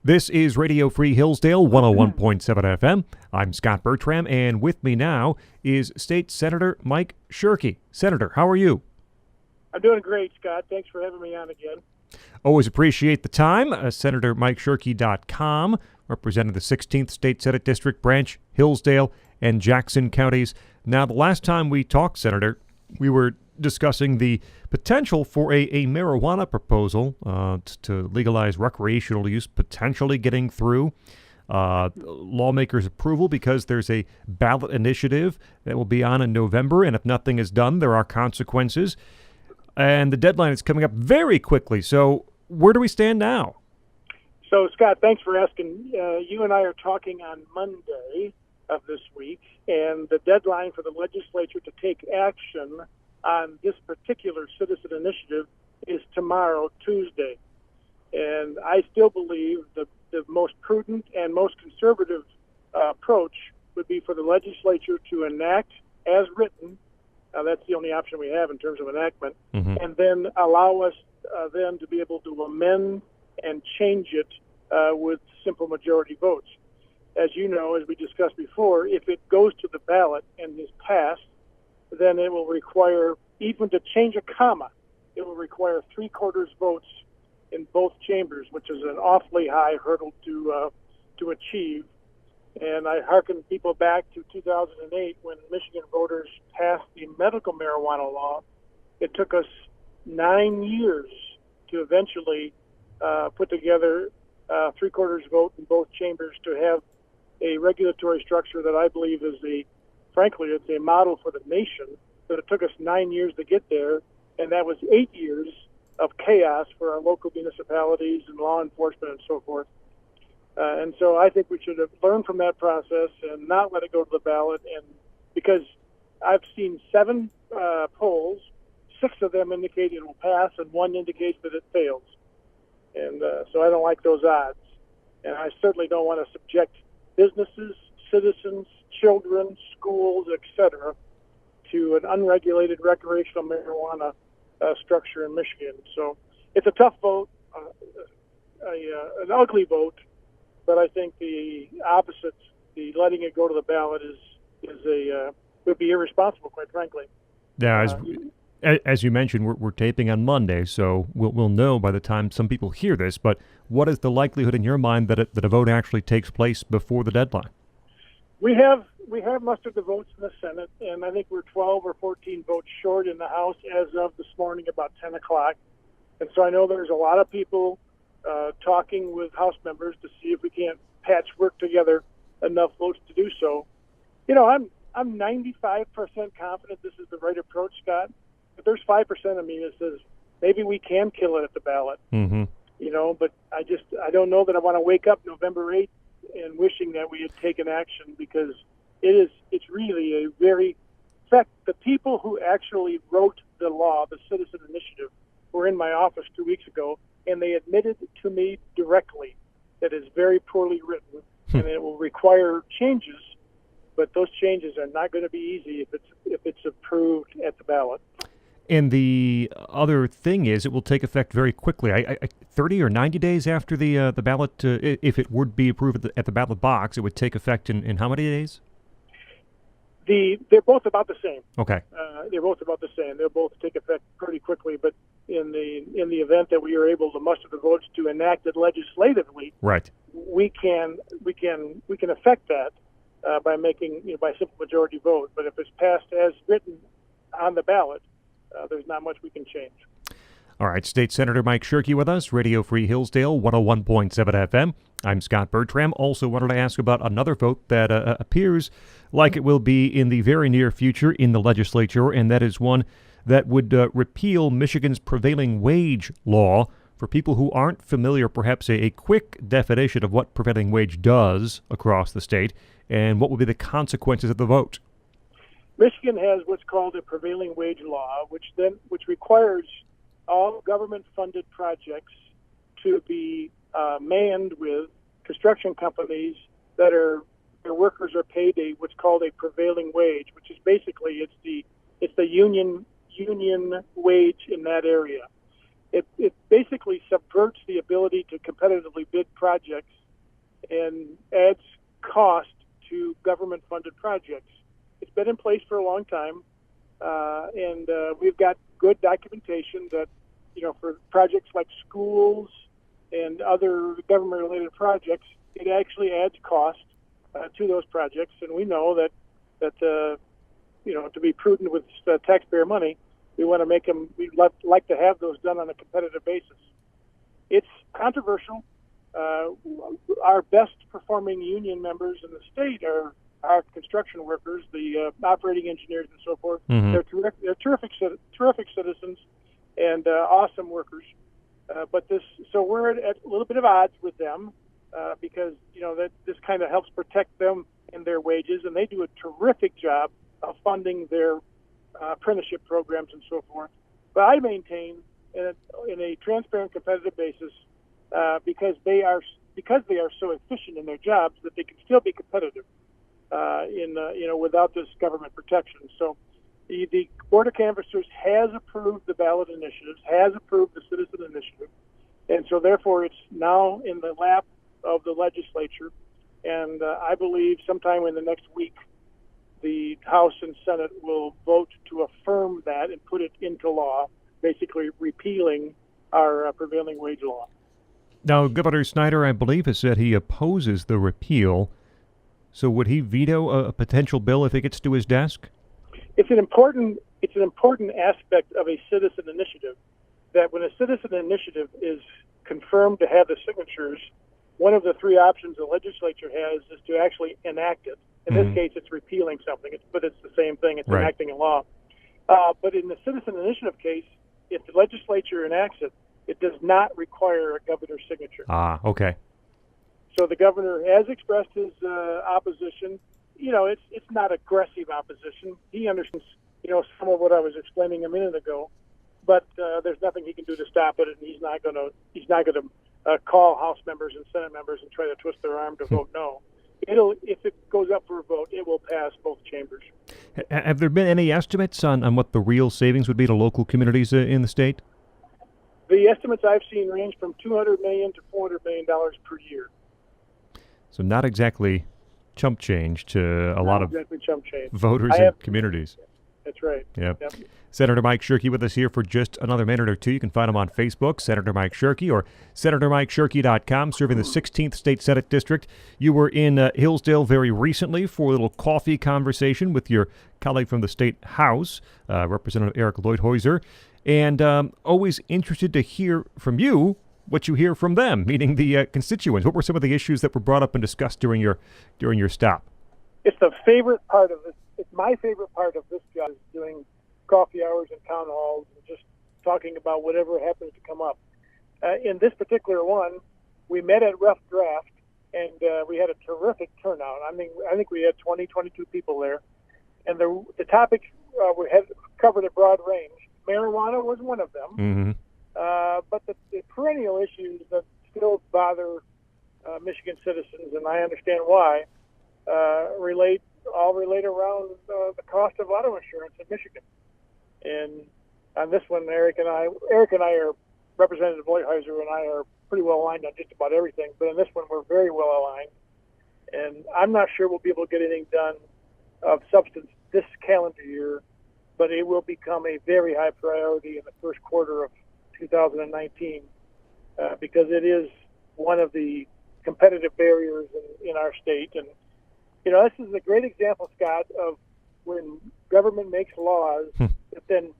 This is Radio Free Hillsdale, 101.7 FM. I'm Scott Bertram, and with me now is State Senator Mike Shirkey. Senator, how are you? I'm doing great, Scott. Thanks for having me on again. Always appreciate the time. SenatorMikeShirkey.com, representing the 16th State Senate District Branch, Hillsdale, and Jackson counties. Now, the last time we talked, Senator, we were discussing the potential for a marijuana proposal to legalize recreational use, potentially getting through lawmakers' approval because there's a ballot initiative that will be on in November, and if nothing is done, there are consequences. And the deadline is coming up very quickly. So where do we stand now? So, Scott, thanks for asking. You and I are talking on Monday of this week, and the deadline for the legislature to take action on this particular citizen initiative is tomorrow, Tuesday. And I still believe the most prudent and most conservative approach would be for the legislature to enact as written. That's the only option we have in terms of enactment. Mm-hmm. And then allow us then to be able to amend and change it with simple majority votes. As you know, as we discussed before, if it goes to the ballot and is passed, then it will require, even to change a comma, it will require 3/4 votes in both chambers, which is an awfully high hurdle to achieve. And I hearken people back to 2008 when Michigan voters passed the medical marijuana law. It took us 9 years to eventually put together 3/4 vote in both chambers to have a regulatory structure that I believe is frankly, it's a model for the nation. But it took us 9 years to get there, and that was 8 years of chaos for our local municipalities and law enforcement and so forth. And so I think we should have learned from that process and not let it go to the ballot. And because I've seen 7 polls, 6 of them indicate it will pass, and 1 indicates that it fails. And so I don't like those odds. And I certainly don't want to subject businesses, citizens, children, schools, etc., to an unregulated recreational marijuana structure in Michigan. So it's a tough vote, an ugly vote, but I think the opposite, the letting it go to the ballot, would be irresponsible, quite frankly. Yeah, as you mentioned, we're taping on Monday, so we'll know by the time some people hear this. But what is the likelihood in your mind that a vote actually takes place before the deadline? We have mustered the votes in the Senate, and I think we're 12 or 14 votes short in the House as of this morning about 10 o'clock. And so I know there's a lot of people talking with House members to see if we can't patchwork together enough votes to do so. You know, I'm 95% confident this is the right approach, Scott. But there's 5% of me that says maybe we can kill it at the ballot. Mm-hmm. You know, but I don't know that I want to wake up November 8th and wishing that we had taken action, because it's really a very, in fact, the people who actually wrote the law, the citizen initiative, were in my office 2 weeks ago, and they admitted to me directly that it's very poorly written and it will require changes, but those changes are not going to be easy if it's approved at the ballot. And the other thing is, it will take effect very quickly. 30 or 90 days after the ballot, if it would be approved at the ballot box, it would take effect in how many days? They're both about the same. Okay. They're both about the same. They'll both take effect pretty quickly. But in the event that we are able to muster the votes to enact it legislatively, right, we can affect that by making by simple majority vote. But if it's passed as written on the ballot, there's not much we can change. All right, State Senator Mike Shirkey with us, Radio Free Hillsdale, 101.7 FM. I'm Scott Bertram. Also wanted to ask about another vote that appears like it will be in the very near future in the legislature, and that is one that would repeal Michigan's prevailing wage law. For people who aren't familiar, perhaps a quick definition of what prevailing wage does across the state and what will be the consequences of the vote. Michigan has what's called a prevailing wage law, which requires all government-funded projects to be manned with construction companies that their workers are paid what's called a prevailing wage, which is basically it's the union wage in that area. it basically subverts the ability to competitively bid projects and adds cost to government-funded projects. It's been in place for a long time, and we've got good documentation that, for projects like schools and other government-related projects, it actually adds cost to those projects. And we know that to be prudent with taxpayer money, we want to make them. We'd like to have those done on a competitive basis. It's controversial. Our best performing union members in the state are our construction workers, the operating engineers, and so forth. Mm-hmm. They're terrific citizens and awesome workers. So we're at a little bit of odds with them because that this kind of helps protect them and their wages, and they do a terrific job of funding their apprenticeship programs and so forth. But I maintain in a transparent, competitive basis, because they are so efficient in their jobs that they can still be competitive without this government protection. So the Board of Canvassers has approved the ballot initiatives, has approved the citizen initiative, and so therefore it's now in the lap of the legislature. And I believe sometime in the next week, the House and Senate will vote to affirm that and put it into law, basically repealing our prevailing wage law. Now, Governor Snyder, I believe, has said he opposes the repeal. So would he veto a potential bill if it gets to his desk? It's an important aspect of a citizen initiative that when a citizen initiative is confirmed to have the signatures, one of the three options the legislature has is to actually enact it. In this case, it's repealing something, but it's the same thing. It's enacting a law. But in the citizen initiative case, if the legislature enacts it, it does not require a governor's signature. Ah, okay. So the governor has expressed his opposition. It's not aggressive opposition. He understands, some of what I was explaining a minute ago, but there's nothing he can do to stop it, and he's not going to call House members and Senate members and try to twist their arm to vote no. If it goes up for a vote, it will pass both chambers. Have there been any estimates on what the real savings would be to local communities in the state? The estimates I've seen range from $200 million to $400 million per year. So not exactly chump change to a lot of voters and communities. That's right. Yep. Senator Mike Shirkey with us here for just another minute or two. You can find him on Facebook, Senator Mike Shirkey, or SenatorMikeShirkey.com, serving the 16th State Senate District. You were in Hillsdale very recently for a little coffee conversation with your colleague from the State House, Representative Eric Lloydhäuser, and always interested to hear from you what you hear from them, meaning the constituents. What were some of the issues that were brought up and discussed during your stop? It's the favorite part of this. It's my favorite part of this job is doing coffee hours and town halls and just talking about whatever happens to come up. In this particular one, we met at Rough Draft, and we had a terrific turnout. I think we had 22 people there. And the topics we had covered a broad range. Marijuana was one of them. Mm-hmm. But the perennial issues that still bother Michigan citizens, and I understand why, relate around the cost of auto insurance in Michigan. And on this one, Eric and I are, Representative Lloydhäuser and I are pretty well aligned on just about everything. But in this one, we're very well aligned. And I'm not sure we'll be able to get anything done of substance this calendar year, but it will become a very high priority in the first quarter of 2019 because it is one of the competitive barriers in our state. And, this is a great example, Scott, of when government makes laws, then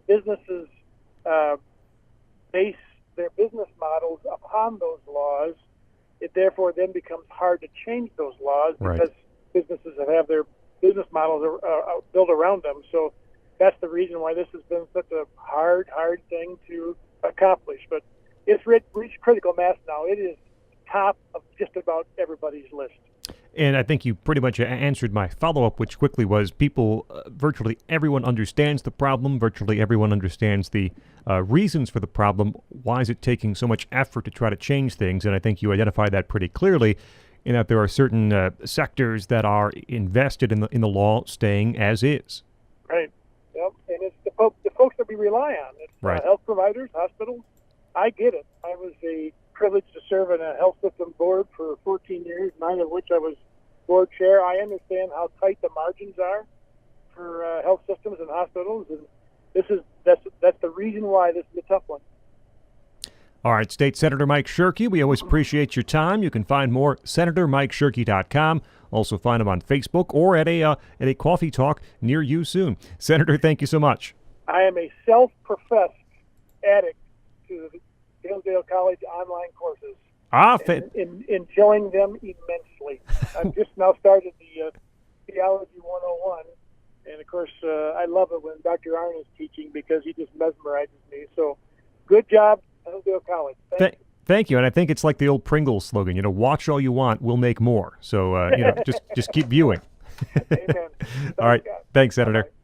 businesses base their business models upon those laws. It therefore then becomes hard to change those laws because businesses have their business models are built around them. So that's the reason why this has been such a hard thing to accomplish. But it's reached critical mass now. It is top of just about everybody's list. And I think you pretty much answered my follow-up, which quickly was virtually everyone understands the problem. Virtually everyone understands the reasons for the problem. Why is it taking so much effort to try to change things? And I think you identified that pretty clearly in that there are certain sectors that are invested in the law staying as is. Right. Yep. And it's the folks that we rely on. It's health providers, hospitals, I get it. I was privileged to serve in a health system board for 14 years, 9 of which I was board chair. I understand how tight the margins are for health systems and hospitals, and that's the reason why this is a tough one. All right, State Senator Mike Shirkey, we always appreciate your time. You can find more at SenatorMikeShirkey.com. Also find him on Facebook or at a coffee talk near you soon. Senator, thank you so much. I am a self-professed addict to the Hillsdale College online courses. Enjoying them immensely. I've just now started the Theology 101, and of course I love it when Dr. Arnn is teaching because he just mesmerizes me. So good job, Hillsdale College. Thank you, and I think it's like the old Pringles slogan, watch all you want, we'll make more. So, just keep viewing. Amen. All right, thanks, Senator. Bye-bye.